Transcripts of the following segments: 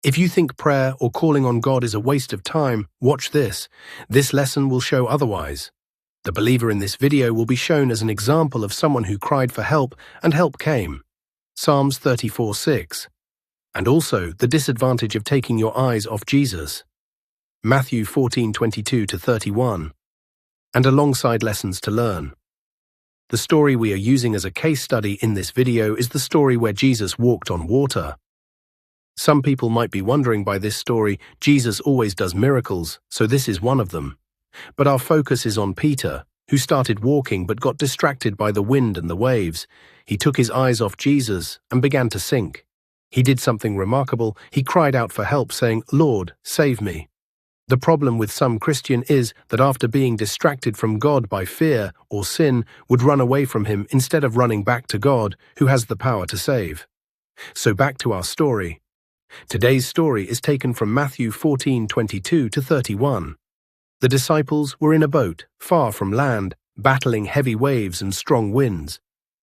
If you think prayer or calling on God is a waste of time, watch this. This lesson will show otherwise. The believer in this video will be shown as an example of someone who cried for help and help came. Psalms 34:6. And also the disadvantage of taking your eyes off Jesus. Matthew 14:22-31. And alongside lessons to learn. The story we are using as a case study in this video is the story where Jesus walked on water. Some people might be wondering by this story, Jesus always does miracles, so this is one of them. But our focus is on Peter, who started walking but got distracted by the wind and the waves. He took his eyes off Jesus and began to sink. He did something remarkable. He cried out for help, saying, "Lord, save me." The problem with some Christian is that after being distracted from God by fear or sin, would run away from Him instead of running back to God, who has the power to save. So back to our story. Today's story is taken from Matthew 14:22-31. The disciples were in a boat, far from land, battling heavy waves and strong winds.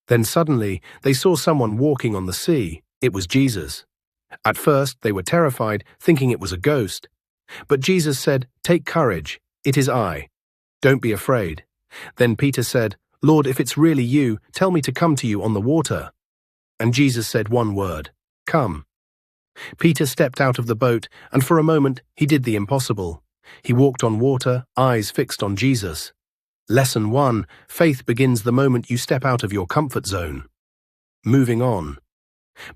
Then suddenly they saw someone walking on the sea. It was Jesus. At first they were terrified, thinking it was a ghost. But Jesus said, "Take courage, it is I. Don't be afraid." Then Peter said, "Lord, if it's really you, tell me to come to you on the water." And Jesus said one word, "Come." Peter stepped out of the boat, and for a moment he did the impossible. He walked on water, eyes fixed on Jesus. Lesson 1. Faith begins the moment you step out of your comfort zone. Moving on.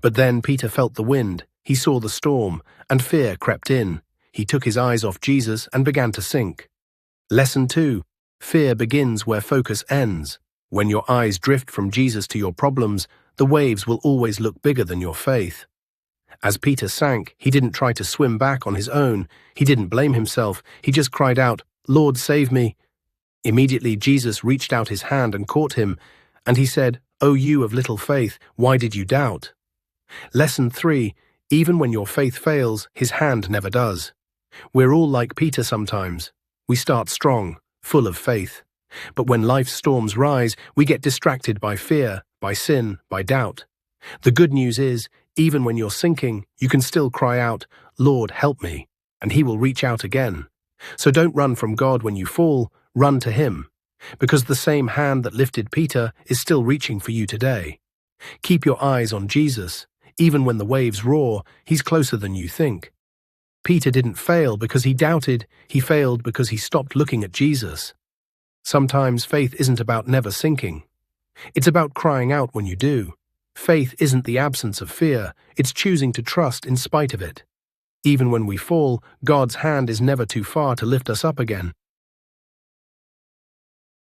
But then Peter felt the wind, he saw the storm, and fear crept in. He took his eyes off Jesus and began to sink. Lesson 2. Fear begins where focus ends. When your eyes drift from Jesus to your problems, the waves will always look bigger than your faith. As Peter sank, he didn't try to swim back on his own. He didn't blame himself. He just cried out, "Lord, save me." Immediately Jesus reached out his hand and caught him, and he said, "O you of little faith, why did you doubt?" Lesson 3. Even when your faith fails, his hand never does. We're all like Peter sometimes. We start strong, full of faith. But when life's storms rise, we get distracted by fear, by sin, by doubt. The good news is, even when you're sinking, you can still cry out, "Lord, help me," and He will reach out again. So don't run from God when you fall, run to Him, because the same hand that lifted Peter is still reaching for you today. Keep your eyes on Jesus. Even when the waves roar, He's closer than you think. Peter didn't fail because he doubted, he failed because he stopped looking at Jesus. Sometimes faith isn't about never sinking. It's about crying out when you do. Faith isn't the absence of fear, it's choosing to trust in spite of it. Even when we fall, God's hand is never too far to lift us up again.